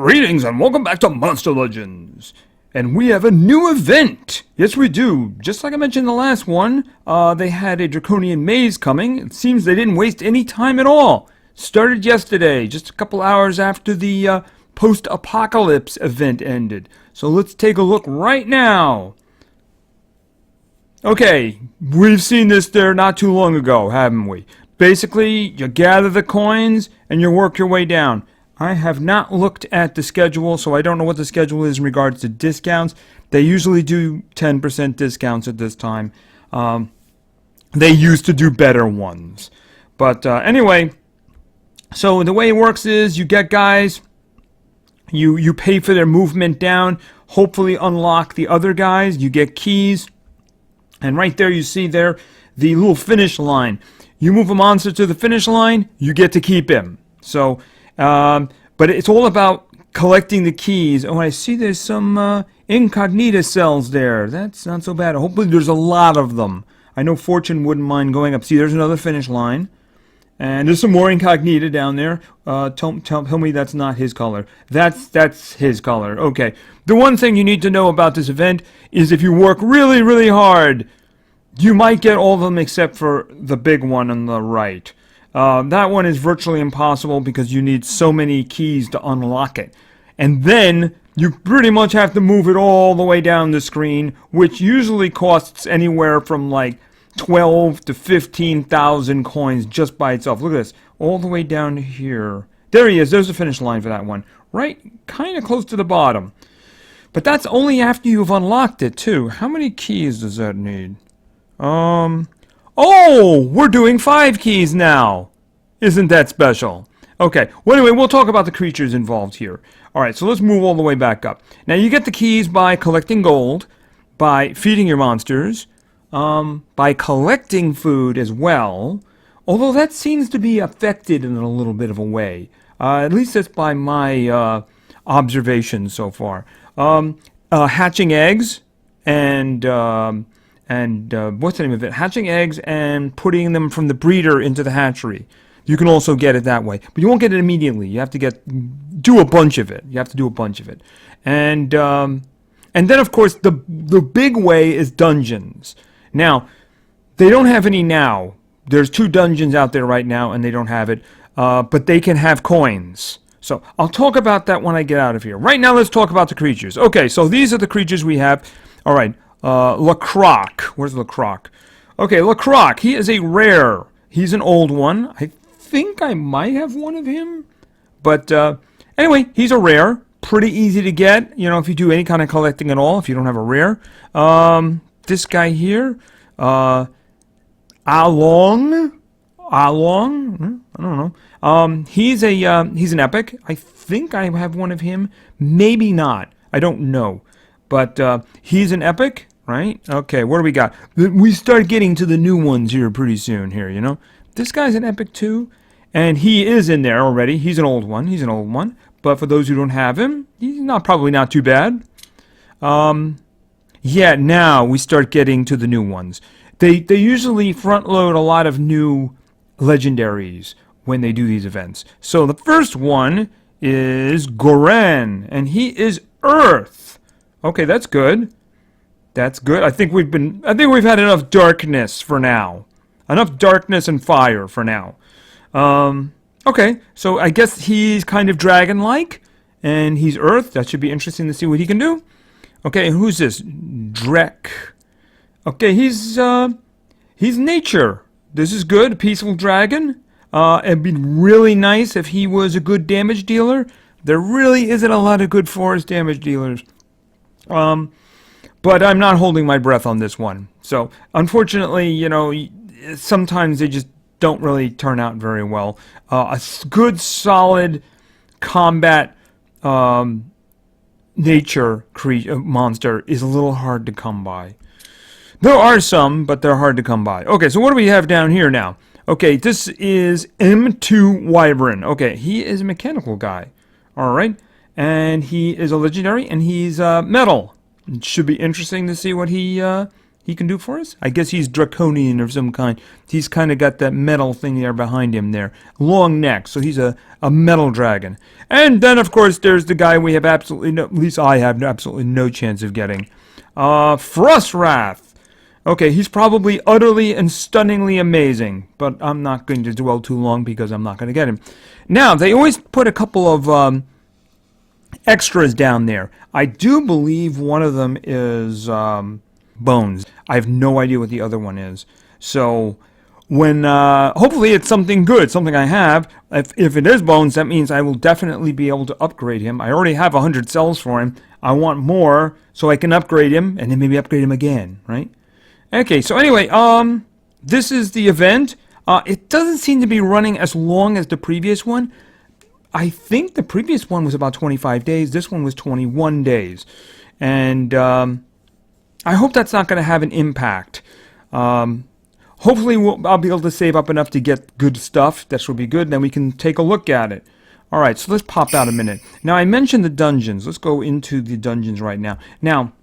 Greetings and welcome back to Monster Legends. And we have a new event. Yes, we do. Just like I mentioned in the last one, they had a Draconian maze coming. It seems they didn't waste any time at all. Started yesterday, just a couple hours after the post-apocalypse event ended. So let's take a look right now. Okay, we've seen this there not too long ago, haven't we? Basically, you gather the coins and you work your way down. I have not looked at the schedule, so I don't know what the schedule is in regards to discounts. They usually do 10% discounts at this time. They used to do better ones. But anyway, so the way it works is you get guys, you pay for their movement down, hopefully unlock the other guys, you get keys, and right there you see there the little finish line. You move a monster to the finish line, you get to keep him. So, but it's all about collecting the keys. Oh, I see there's some incognita cells there. That's not so bad. Hopefully there's a lot of them. I know Fortune wouldn't mind going up. See, there's another finish line. And there's some more incognita down there. Tell me that's not his color. That's his color. Okay. The one thing you need to know about this event is if you work really, really hard, you might get all of them except for the big one on the right. That one is virtually impossible because you need so many keys to unlock it. And then you pretty much have to move it all the way down the screen, which usually costs anywhere from like 12 to 15,000 coins just by itself. Look at this. All the way down here. There he is. There's the finish line for that one. Right? Kind of close to the bottom. But that's only after you've unlocked it, too. How many keys does that need? Oh, we're doing 5 keys now. Isn't that special? Okay, well anyway, we'll talk about the creatures involved here. Alright, so let's move all the way back up. Now you get the keys by collecting gold, by feeding your monsters, by collecting food as well, although that seems to be affected in a little bit of a way. At least that's by my observation so far. Hatching eggs and what's the name of it? Hatching eggs and putting them from the breeder into the hatchery. You can also get it that way, but you won't get it immediately. You have to do a bunch of it. You have to do a bunch of it, and then of course the big way is dungeons. Now, they don't have any now. There's 2 dungeons out there right now, and they don't have it, but they can have coins. So I'll talk about that when I get out of here. Right now, let's talk about the creatures. Okay, so these are the creatures we have. All right. Lacroc. Where's Lacroc? Okay, Lacroc. He is a rare. He's an old one. I think I might have one of him. But anyway, he's a rare. Pretty easy to get, you know, if you do any kind of collecting at all, if you don't have a rare. This guy here. Along. I don't know. He's an epic. I think I have one of him. Maybe not. I don't know. But he's an epic. Right? Okay, what do we got? We start getting to the new ones here pretty soon here, you know? This guy's an epic too, and he is in there already. He's an old one. He's an old one. But for those who don't have him, he's probably not too bad. Yeah, now we start getting to the new ones. They usually front load a lot of new legendaries when they do these events. So the first one is Goren, and he is Earth. Okay, that's good. That's good. I think we've had enough darkness for now. Enough darkness and fire for now. Okay, so I guess he's kind of dragon-like, and he's Earth. That should be interesting to see what he can do. Okay, and who's this? Drek. Okay, he's nature. This is good. Peaceful dragon. It'd be really nice if he was a good damage dealer. There really isn't a lot of good forest damage dealers. But I'm not holding my breath on this one. So, unfortunately, you know, sometimes they just don't really turn out very well. A good, solid combat nature monster is a little hard to come by. There are some, but they're hard to come by. Okay, so what do we have down here now? Okay, this is M2 Wyvern. Okay, he is a mechanical guy. Alright, and he is a legendary, and he's metal. It should be interesting to see what he he can do for us? I guess he's Draconian of some kind. He's kind of got that metal thing there behind him there. Long neck, so he's a metal dragon. And then, of course, there's the guy we have absolutely no, at least I have absolutely no chance of getting. Frostwrath. Okay, he's probably utterly and stunningly amazing, but I'm not going to dwell too long because I'm not going to get him. Now, they always put a couple of extras down there. I do believe one of them is bones. I have no idea what the other one is. So when hopefully it's something good, something I have. If it is bones, that means I will definitely be able to upgrade him. I already have 100 cells for him. I want more so I can upgrade him and then maybe upgrade him again, right? Okay, so anyway, this is the event. It doesn't seem to be running as long as the previous one. I think the previous one was about 25 days. This one was 21 days. And I hope that's not going to have an impact. Hopefully I'll be able to save up enough to get good stuff. That should be good. Then we can take a look at it. All right, so let's pop out a minute. Now, I mentioned the dungeons. Let's go into the dungeons right now. Now,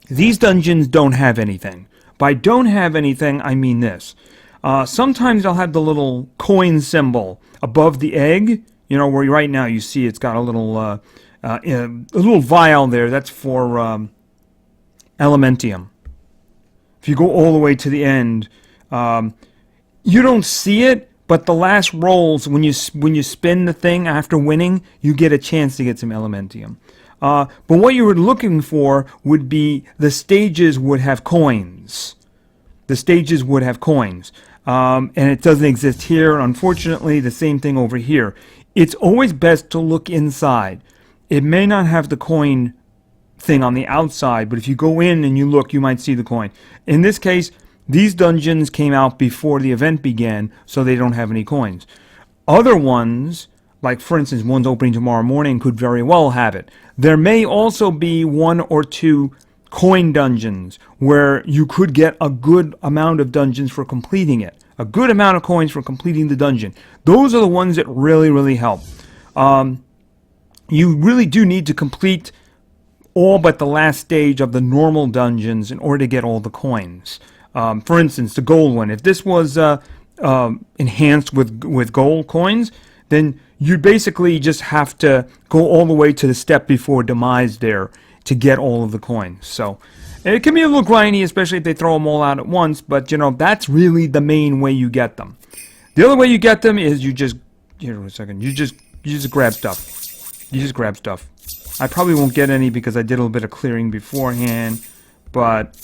these dungeons don't have anything. By don't have anything, I mean this. Sometimes I'll have the little coin symbol above the egg. You know, where right now you see it's got a little vial there. That's for Elementium. If you go all the way to the end, you don't see it, but the last rolls, when you spin the thing after winning, you get a chance to get some Elementium. But what you were looking for would be the stages would have coins. The stages would have coins. And it doesn't exist here. Unfortunately, the same thing over here. It's always best to look inside. It may not have the coin thing on the outside, but if you go in and you look, you might see the coin. In this case, these dungeons came out before the event began, so they don't have any coins. Other ones, like for instance, one's opening tomorrow morning, could very well have it. There may also be 1 or 2 coin dungeons where you could get a good amount of dungeons for completing it. A good amount of coins for completing the dungeon. Those are the ones that really, really help. You really do need to complete all but the last stage of the normal dungeons in order to get all the coins. For instance, the gold one. If this was enhanced with gold coins, then you basically just have to go all the way to the step before demise there to get all of the coins. So it can be a little grindy, especially if they throw them all out at once, but you know, that's really the main way you get them. The other way you get them is you just, here a second, you just grab stuff. You just grab stuff. I probably won't get any because I did a little bit of clearing beforehand, but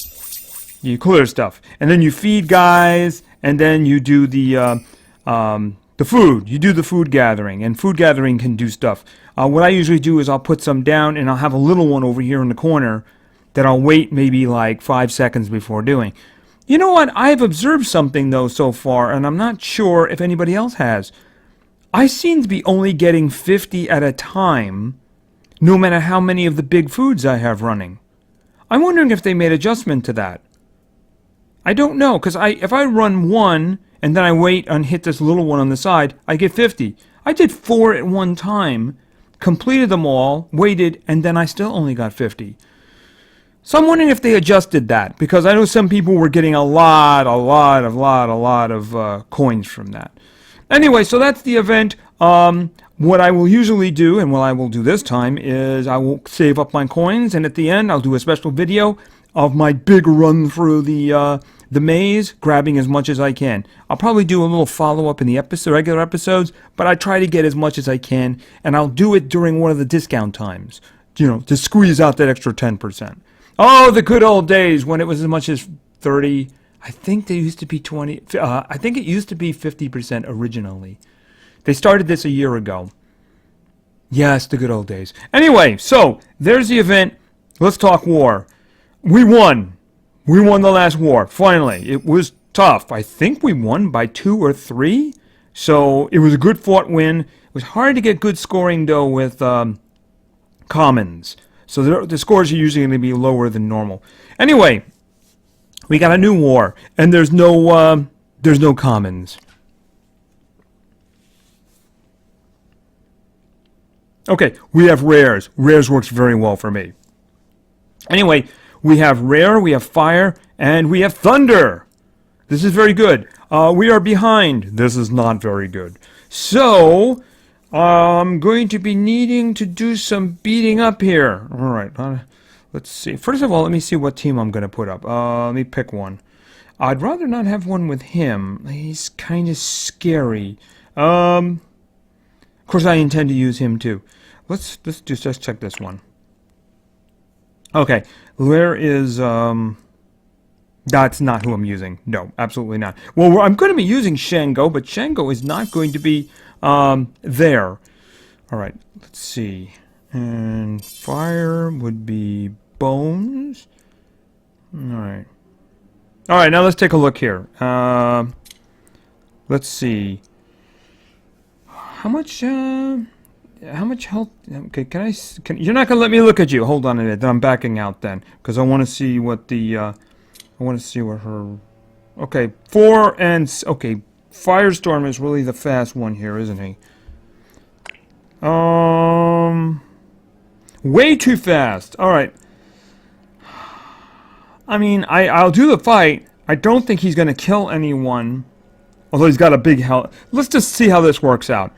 you clear stuff. And then you feed guys, and then you do the food. You do the food gathering, and food gathering can do stuff. What I usually do is I'll put some down, and I'll have a little one over here in the corner that I'll wait maybe like 5 seconds before doing. You know what? I've observed something, though, so far, and I'm not sure if anybody else has. I seem to be only getting 50 at a time, no matter how many of the big foods I have running. I'm wondering if they made adjustment to that. I don't know, because if I run one, and then I wait and hit this little one on the side, I get 50. I did 4 at one time, completed them all, waited, and then I still only got 50. So I'm wondering if they adjusted that, because I know some people were getting a lot of coins from that. Anyway, so that's the event. What I will usually do, and what I will do this time, is I will save up my coins, and at the end I'll do a special video of my big run through the maze, grabbing as much as I can. I'll probably do a little follow-up in the regular episodes, but I try to get as much as I can, and I'll do it during one of the discount times, you know, to squeeze out that extra 10%. Oh, the good old days when it was as much as 30. I think they used to be 20. I think it used to be 50% originally. They started this a year ago. Yes, the good old days. Anyway, so there's the event. Let's talk war. We won. We won the last war. Finally, it was tough. I think we won by 2 or 3. So it was a good fought win. It was hard to get good scoring though with commons. So the scores are usually going to be lower than normal. Anyway, we got a new war, and there's no commons. Okay, we have rares. Rares works very well for me. Anyway, We have rare, we have fire, and we have thunder. This is very good. We are behind. This is not very good. So, I'm going to be needing to do some beating up here. All right. Let's see. First of all, let me see what team I'm going to put up. Let me pick one. I'd rather not have one with him. He's kind of scary. Of course, I intend to use him too. Let's just check this one. Okay, where is that's not who I'm using. No, absolutely not. Well, I'm going to be using Shango, but Shango is not going to be there. All right, let's see. And fire would be Bones. All right. All right, now let's take a look here. Let's see. How much health? Okay, you're not gonna let me look at you. Hold on a minute. Then I'm backing out then, because I want to see what the I want to see what her. Okay, 4 and okay. Firestorm is really the fast one here, isn't he? Way too fast. All right. I mean, I'll do the fight. I don't think he's gonna kill anyone, although he's got a big health. Let's just see how this works out.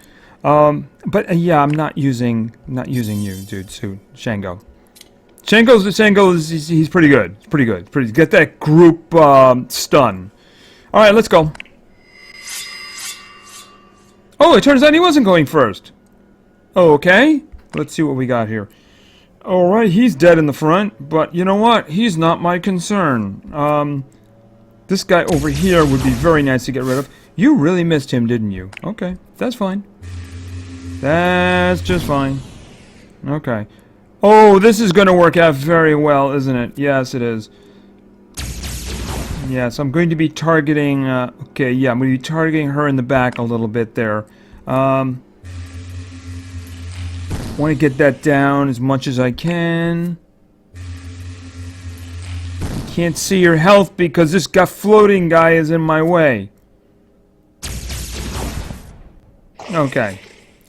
But yeah, I'm not using you, dude. Shango. Shango's he's pretty good. Pretty good. Get that group stun. All right, let's go. Oh, it turns out he wasn't going first. Okay, let's see what we got here. All right, he's dead in the front, but you know what? He's not my concern. This guy over here would be very nice to get rid of. You really missed him, didn't you? Okay, that's fine. That's just fine. Okay. Oh, this is going to work out very well, isn't it? Yes, it is. Yes, I'm going to be targeting... okay, yeah, I'm going to be targeting her in the back a little bit there. Want to get that down as much as I can. Can't see her health because this floating guy is in my way. Okay.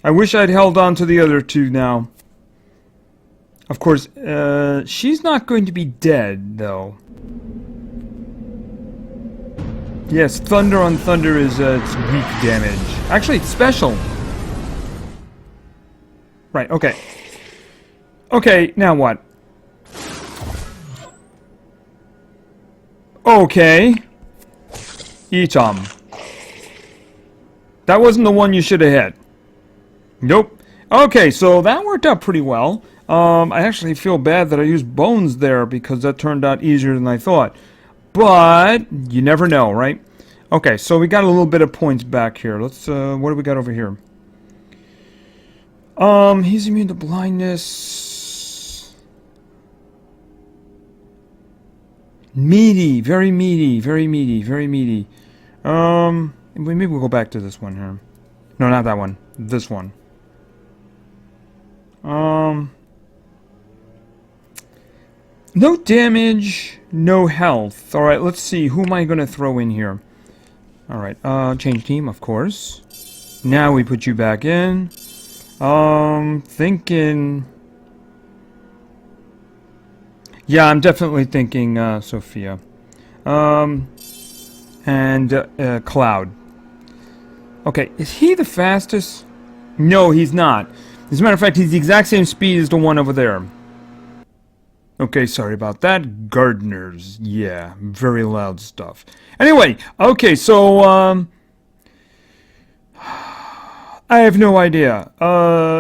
I wish I'd held on to the other two now. Of course, she's not going to be dead, though. Yes, thunder on thunder is it's weak damage. Actually, it's special. Right, okay. Okay, now what? Okay. Eat 'em. That wasn't the one you should have hit. Nope. Okay, so that worked out pretty well. I actually feel bad that I used Bones there because that turned out easier than I thought. But you never know, right? Okay, so we got a little bit of points back here. Let's what do we got over here? He's immune to blindness. Meaty, very meaty, very meaty, very meaty. Maybe we'll go back to this one here. No, not that one. This one. No damage, no health. Alright, let's see. Who am I going to throw in here? Alright, change team, of course. Now we put you back in. Thinking... Yeah, I'm definitely thinking, Sophia. And, Cloud. Okay, is he the fastest? No, he's not. As a matter of fact, he's the exact same speed as the one over there. Okay, sorry about that. Gardeners. Yeah, very loud stuff. Anyway, okay, so, I have no idea.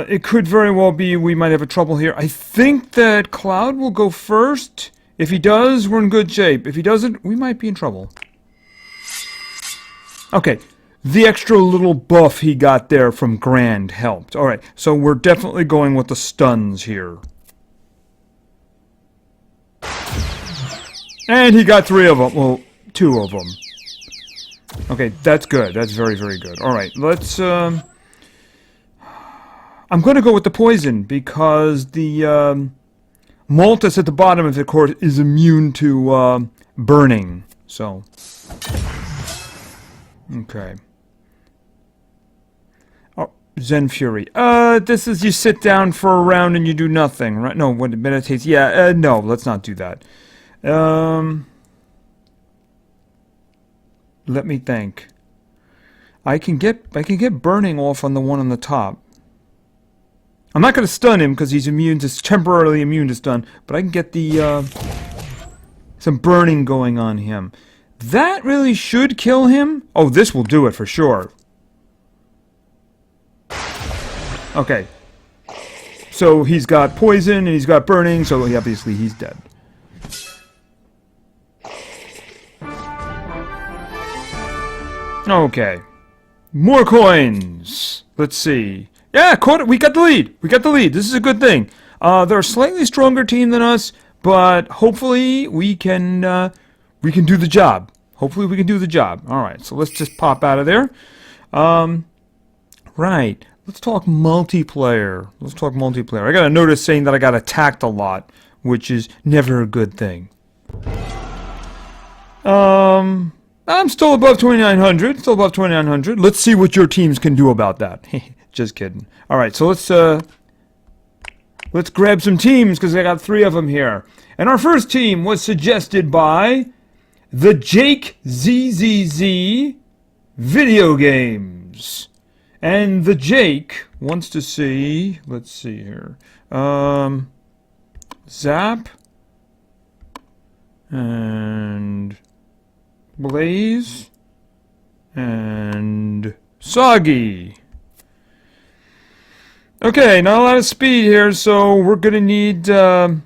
It could very well be we might have a trouble here. I think that Cloud will go first. If he does, we're in good shape. If he doesn't, we might be in trouble. Okay, the extra little buff he got there from Grand helped. Alright, so we're definitely going with the stuns here. And he got 3 of them. Well, 2 of them. Okay, that's good. That's very, very good. Alright, let's, I'm going to go with the poison because the, Maltus at the bottom of the course is immune to, burning. So. Okay. Oh, Zen Fury. This is you sit down for a round and you do nothing, right? No, when it meditates. Yeah, no, let's not do that. Let me think. I can get burning off on the one on the top. I'm not going to stun him because he's immune to temporarily immune to stun, but I can get the some burning going on him. That really should kill him. Oh, this will do it for sure. Okay. So he's got poison and he's got burning, so obviously he's dead. Okay. More coins. Let's see. Yeah, we got the lead. We got the lead. This is a good thing. They're a slightly stronger team than us, but hopefully we can do the job. Hopefully we can do the job. All right, so let's just pop out of there. Right. Let's talk multiplayer. Let's talk multiplayer. I got a notice saying that I got attacked a lot, which is never a good thing. I'm still above 2,900. Still above 2,900. Let's see what your teams can do about that. Just kidding. All right, so let's grab some teams because I got 3 of them here. And our first team was suggested by the Jake ZZZ Video Games. And the Jake wants to see, let's see here, Zap and Blaze and Soggy. Okay, not a lot of speed here, so we're gonna need luck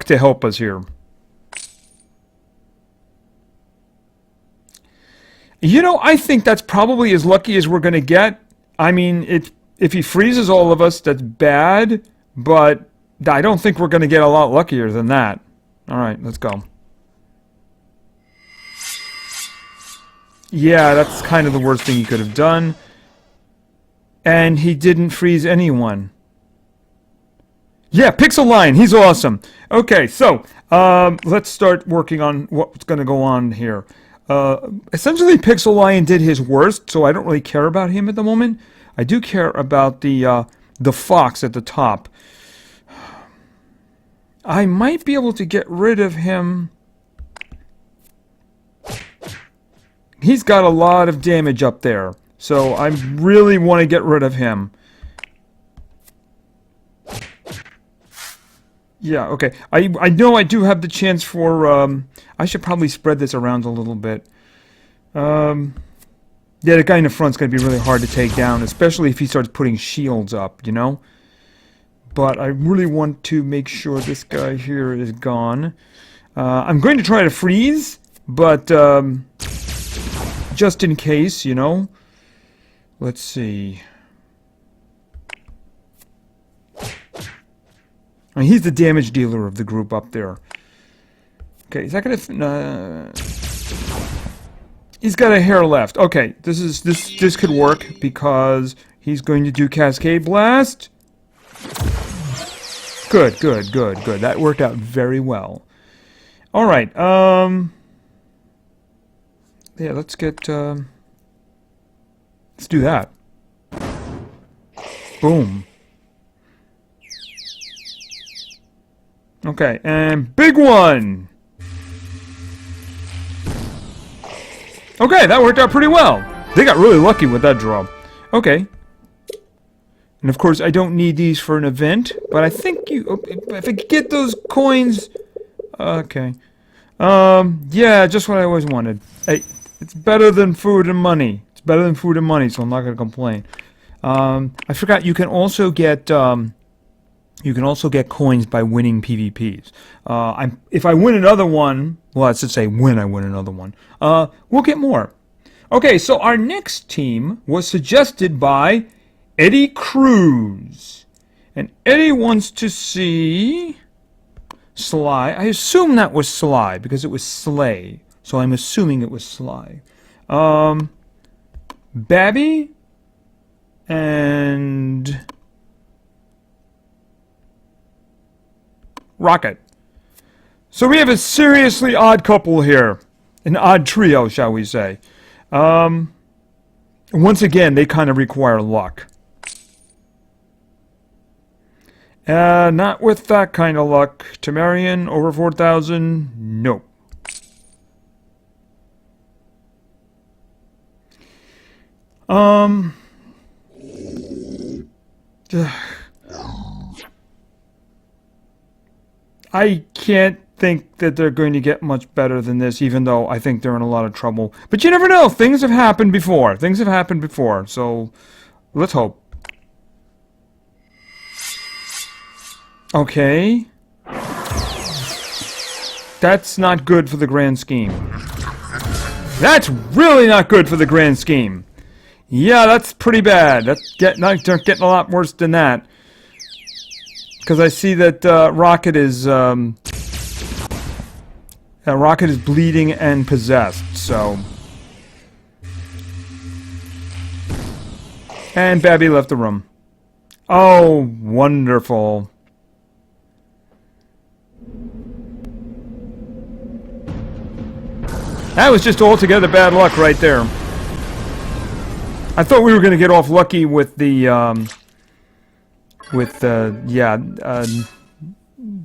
to help us here. You know, I think that's probably as lucky as we're gonna get. I mean, if he freezes all of us, that's bad, but I don't think we're gonna get a lot luckier than that. All right, let's go. Yeah, that's kind of the worst thing he could have done. And he didn't freeze anyone. Yeah, Pixel Lion, he's awesome. Okay, so let's start working on what's going to go on here. Essentially, Pixel Lion did his worst, so I don't really care about him at the moment. I do care about the fox at the top. I might be able to get rid of him. He's got a lot of damage up there, so I really want to get rid of him. Yeah, okay. I know I do have the chance for, I should probably spread this around a little bit. Yeah, the guy in the front's going to be really hard to take down, especially if he starts putting shields up, you know? But I really want to make sure this guy here is gone. I'm going to try to freeze, but just in case, you know? Let's see. I mean, he's the damage dealer of the group up there. Okay, is that gonna? He's got a hair left. Okay, this could work because he's going to do Cascade Blast. Good. That worked out very well. All right. Yeah, let's get. Let's do that. Boom. Okay, and big one! Okay, that worked out pretty well. They got really lucky with that draw. Okay. And of course, I don't need these for an event, but I think if I get those coins... Okay. Yeah, just what I always wanted. Hey, it's better than food and money. It's better than food and money, so I'm not going to complain. I forgot you can also get... You can also get coins by winning PvPs. If I win another one, well, I should say when I win another one, we'll get more. Okay, so our next team was suggested by Eddie Cruz. And Eddie wants to see Sly. I assume that was Sly because it was Slay. So I'm assuming it was Sly. Babby and... Rocket. So we have a seriously odd couple here. An odd trio, shall we say. Once again, they kind of require luck. Not with that kind of luck. Temerian, over 4,000? Nope. I can't think that they're going to get much better than this, even though I think they're in a lot of trouble. But you never know. Things have happened before. Things have happened before. So, let's hope. Okay. That's not good for the grand scheme. That's really not good for the grand scheme. Yeah, that's pretty bad. That's getting a lot worse than that. Because I see that Rocket is bleeding and possessed. So, and Babby left the room. Oh, wonderful. That was just altogether bad luck right there. I thought we were going to get off lucky with the,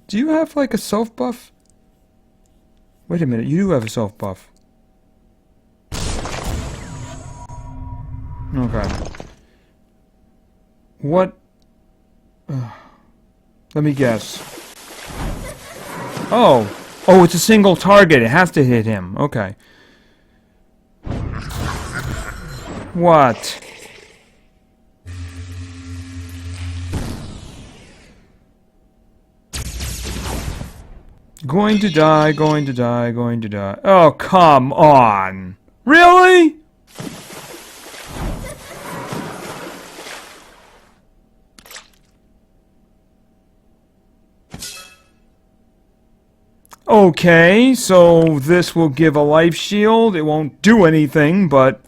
do you have, like, a self-buff? Wait a minute, you do have a self-buff. Okay. What? Let me guess. Oh. Oh, it's a single target. It has to hit him. Okay. What? Going to die, going to die, going to die. Oh, come on. Really? Okay, so this will give a life shield. It won't do anything, but...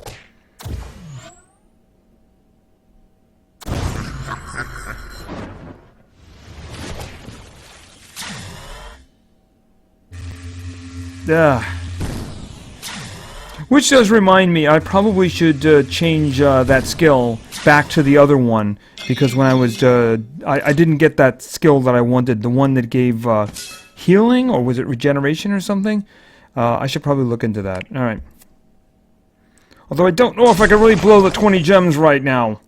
Which does remind me, I probably should change that skill back to the other one, because when I was, I didn't get that skill that I wanted, the one that gave healing, or was it regeneration or something? I should probably look into that. Alright. Although I don't know if I can really blow the 20 gems right now.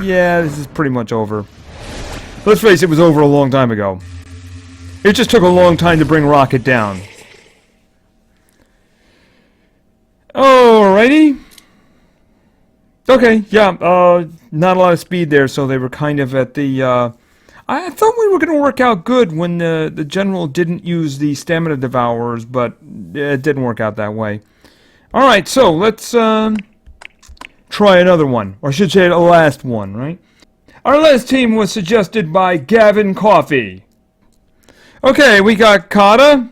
Yeah, this is pretty much over. Let's face it, it was over a long time ago. It just took a long time to bring Rocket down. Alrighty. Okay, yeah, not a lot of speed there, so they were kind of at the, I thought we were going to work out good when the general didn't use the stamina devourers, but it didn't work out that way. Alright, so let's, try another one. Or I should say the last one, right? Our last team was suggested by Gavin Coffee. Okay, we got Kata.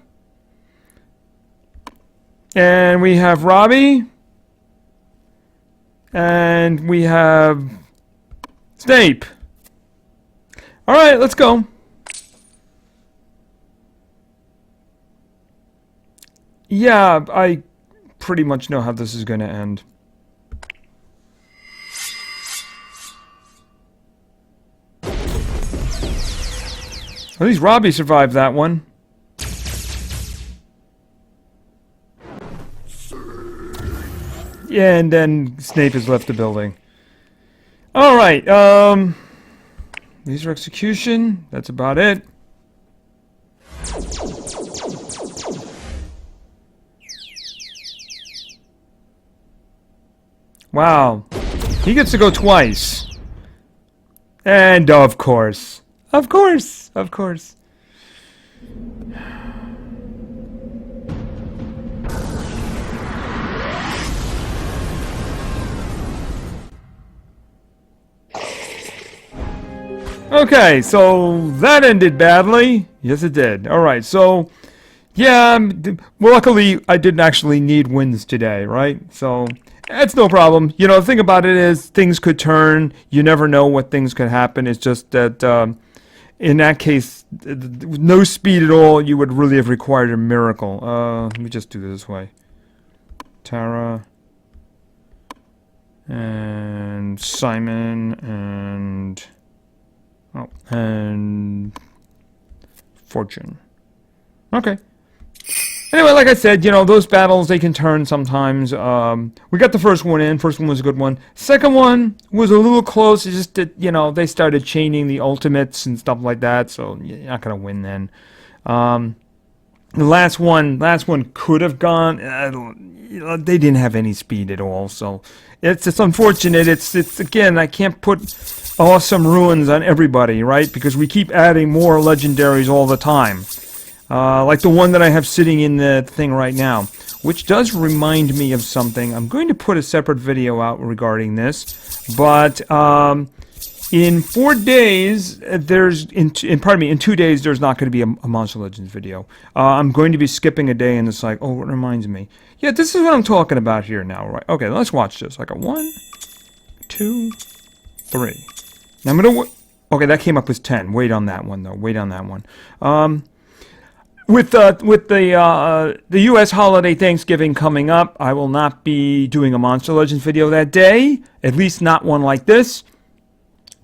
And we have Robbie. And we have Snape. Alright, let's go. Yeah, I pretty much know how this is going to end. At least Robbie survived that one. Yeah, and then Snape has left the building. Alright, laser execution, that's about it. Wow. He gets to go twice. And of course. Of course. Of course. Okay, so that ended badly. Yes, it did. Alright, so, yeah, well, luckily I didn't actually need wins today, right? So, that's no problem. You know, the thing about it is, things could turn. You never know what things could happen. It's just that, in that case, with no speed at all, you would really have required a miracle. Let me just do it this way. Tara. and Simon, and Fortune. Okay. Anyway, like I said, you know, those battles, they can turn sometimes. We got the first one in. First one was a good one. Second one was a little close. It's just that, you know, they started chaining the ultimates and stuff like that, so you're not going to win then. The last one could have gone. You know, they didn't have any speed at all, so it's unfortunate. It's again, I can't put awesome ruins on everybody, right? Because we keep adding more legendaries all the time. Like the one that I have sitting in the thing right now, which does remind me of something. I'm going to put a separate video out regarding this, but in 4 days, in 2 days, there's not going to be a Monster Legends video. I'm going to be skipping a day in the cycle. Oh, it reminds me. Yeah, this is what I'm talking about here now, right? Okay, let's watch this. I got 1, 2, 3. Now I'm gonna. Okay, that came up as 10. Wait on that one, though. Wait on that one. With the U.S. holiday Thanksgiving coming up, I will not be doing a Monster Legends video that day. At least not one like this.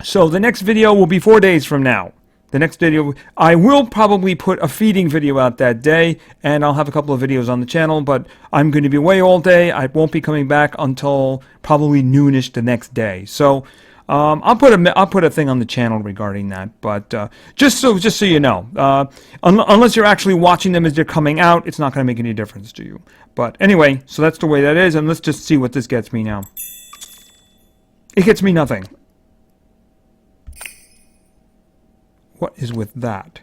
So the next video will be 4 days from now. The next video, I will probably put a feeding video out that day, and I'll have a couple of videos on the channel, but I'm going to be away all day. I won't be coming back until probably noonish the next day. So I'll put a thing on the channel regarding that. But just so you know, unless you're actually watching them as they're coming out, it's not going to make any difference to you. But anyway, so that's the way that is, and let's just see what this gets me now. It gets me nothing. What is with that?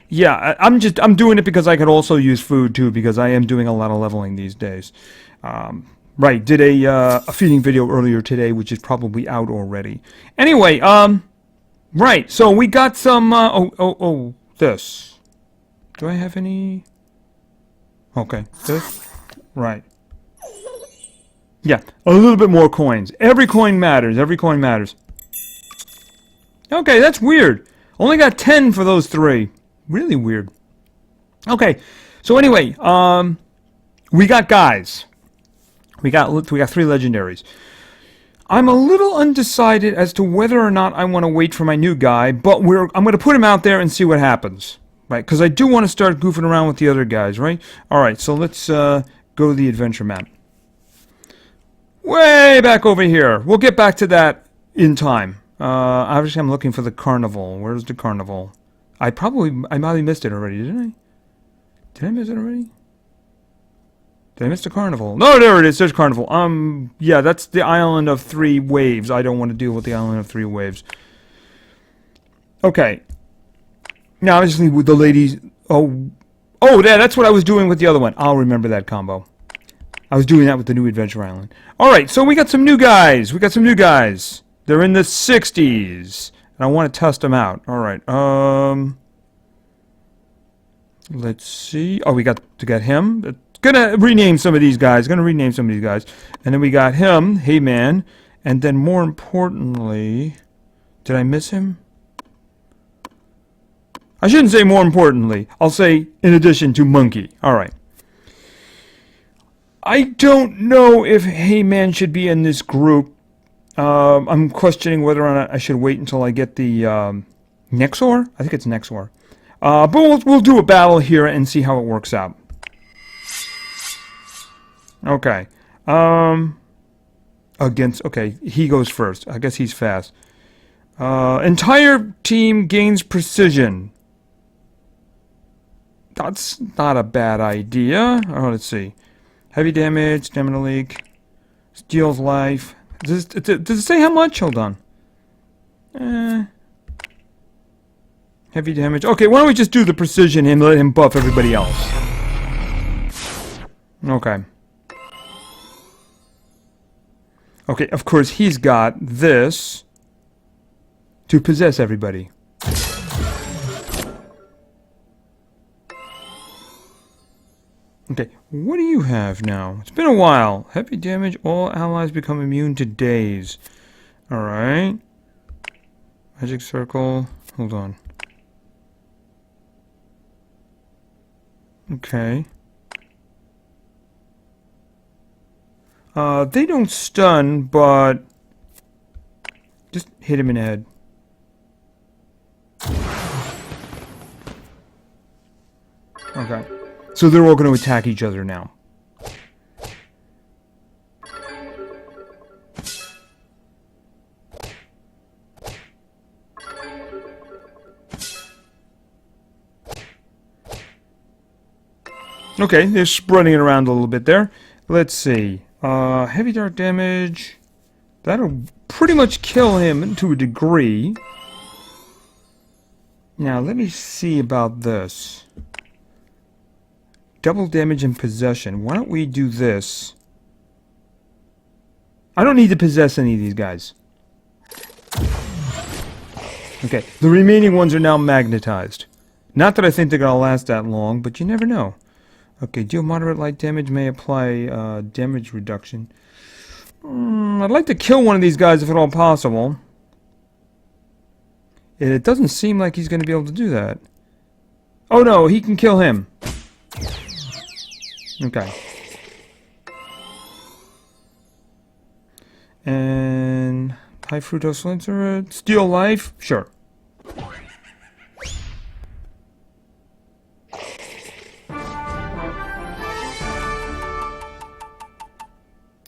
Yeah, I'm doing it because I could also use food too, because I am doing a lot of leveling these days. Right, did a feeding video earlier today, which is probably out already. Anyway, right, so we got some, this. Do I have any? Okay, this, right. Yeah, a little bit more coins. Every coin matters, every coin matters. Okay, that's weird. Only got 10 for those 3. Really weird. Okay, so anyway, we got guys. We got 3 legendaries. I'm a little undecided as to whether or not I want to wait for my new guy, but I'm going to put him out there and see what happens, right? Because I do want to start goofing around with the other guys, right? All right, so let's go to the adventure map. Way back over here. We'll get back to that in time. Obviously, I'm looking for the carnival. Where's the carnival? I probably missed it already, didn't I? Did I miss it already? Did I miss the carnival? No, there it is. There's carnival. Yeah, that's the island of 3 waves. I don't want to deal with the island of 3 waves. Okay. Now, obviously, with the ladies. Oh, that's what I was doing with the other one. I'll remember that combo. I was doing that with the new Adventure Island. All right, so we got some new guys. They're in the 60s, and I want to test them out. All right. Let's see. Oh, we got to get him. Gonna rename some of these guys. And then we got him. Hey, man. And then more importantly, did I miss him? I shouldn't say more importantly. I'll say in addition to Monkey. All right. I don't know if Hey Man should be in this group. I'm questioning whether or not I should wait until I get the Nexor. I think it's Nexor. But we'll do a battle here and see how it works out. Okay. Okay, he goes first. I guess he's fast. Entire team gains precision. That's not a bad idea. Oh, let's see. Heavy damage, stamina leak, steals life. Does it say how much? Hold on. Heavy damage. Okay, why don't we just do the precision and let him buff everybody else? Okay. Okay, of course he's got this to possess everybody. Okay, what do you have now? It's been a while. Heavy damage, all allies become immune to daze. Alright. Magic circle. Hold on. Okay. They don't stun, but just hit him in the head. Okay. So they're all going to attack each other now. Okay, they're spreading it around a little bit there. Let's see. Heavy dart damage. That'll pretty much kill him to a degree. Now, let me see about this. Double damage and possession. Why don't we do this? I don't need to possess any of these guys. Okay, the remaining ones are now magnetized. Not that I think they're going to last that long, but you never know. Okay, deal moderate light damage, may apply damage reduction. I'd like to kill one of these guys if at all possible. And it doesn't seem like he's going to be able to do that. Oh no, he can kill him. Okay. And high fructose lancer, steal life? Sure.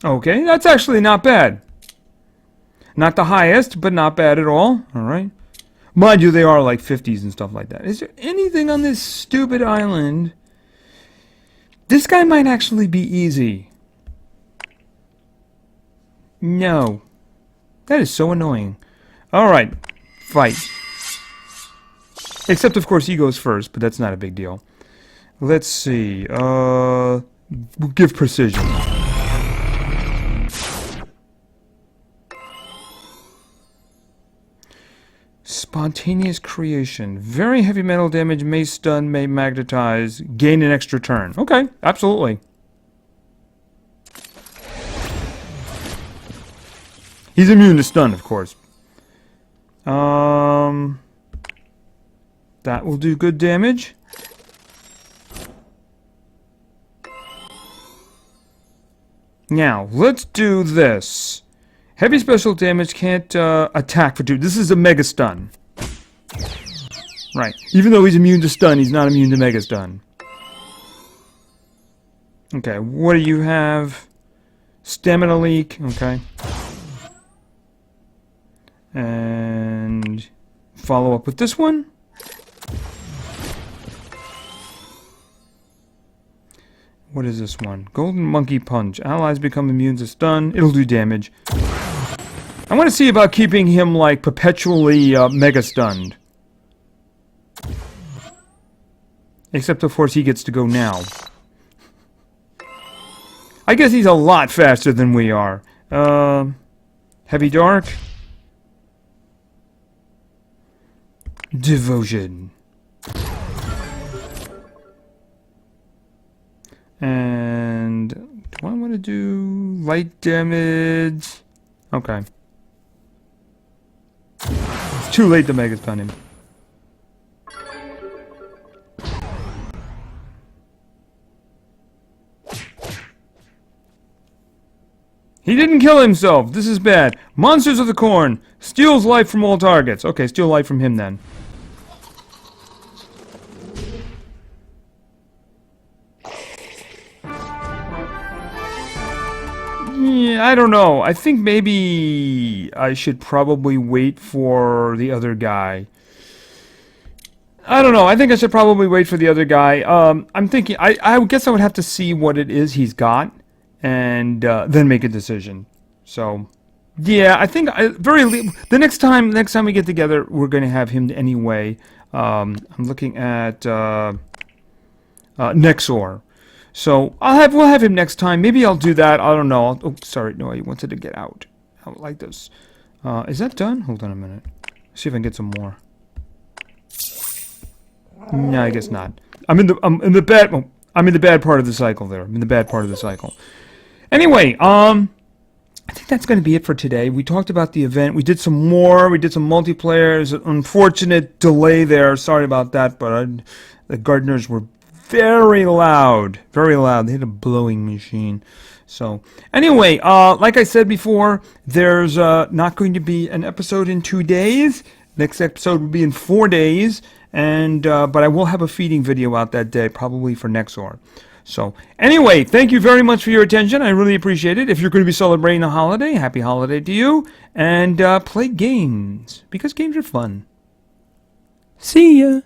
Okay, that's actually not bad. Not the highest, but not bad at all. Alright. Mind you, they are like 50s and stuff like that. Is there anything on this stupid island? This guy might actually be easy. No. That is so annoying. Alright. Fight. Except, of course, he goes first, but that's not a big deal. Let's see. We'll give precision. Spontaneous creation. Very heavy metal damage, may stun, may magnetize, gain an extra turn. Okay, absolutely. He's immune to stun, of course. That will do good damage. Now, let's do this. Heavy special damage can't attack for 2. This is a mega stun. Right. Even though he's immune to stun, he's not immune to mega stun. Okay, what do you have? Stamina leak. Okay. And follow up with this one. What is this one? Golden Monkey Punch. Allies become immune to stun. It'll do damage. I want to see about keeping him, like, perpetually mega stunned. Except, of course, he gets to go now. I guess he's a lot faster than we are. Heavy Dark. Devotion. And do I want to do light damage? Okay. It's too late to mega stun him. He didn't kill himself. This is bad. Monsters of the Corn. Steals life from all targets. Okay, steal life from him then. Yeah, I don't know. I think maybe I should probably wait for the other guy. I don't know. I think I should probably wait for the other guy. I'm thinking... I guess I would have to see what it is he's got. And then make a decision. So, yeah, I think the next time we get together, we're going to have him anyway. I'm looking at Nexor. So we'll have him next time. Maybe I'll do that. I don't know. Oh, sorry, no, I wanted to get out. Like this. Is that done? Hold on a minute. See if I can get some more. No, I guess not. I'm in the bad part of the cycle there. I'm in the bad part of the cycle. Anyway, I think that's going to be it for today. We talked about the event. We did some more. We did some multiplayer. There's an unfortunate delay there. Sorry about that, but the gardeners were very loud. Very loud. They had a blowing machine. So, anyway, like I said before, there's not going to be an episode in 2 days. Next episode will be in 4 days. And but I will have a feeding video out that day, probably for Nexor. So, anyway, thank you very much for your attention. I really appreciate it. If you're going to be celebrating a holiday, happy holiday to you. And play games, because games are fun. See ya!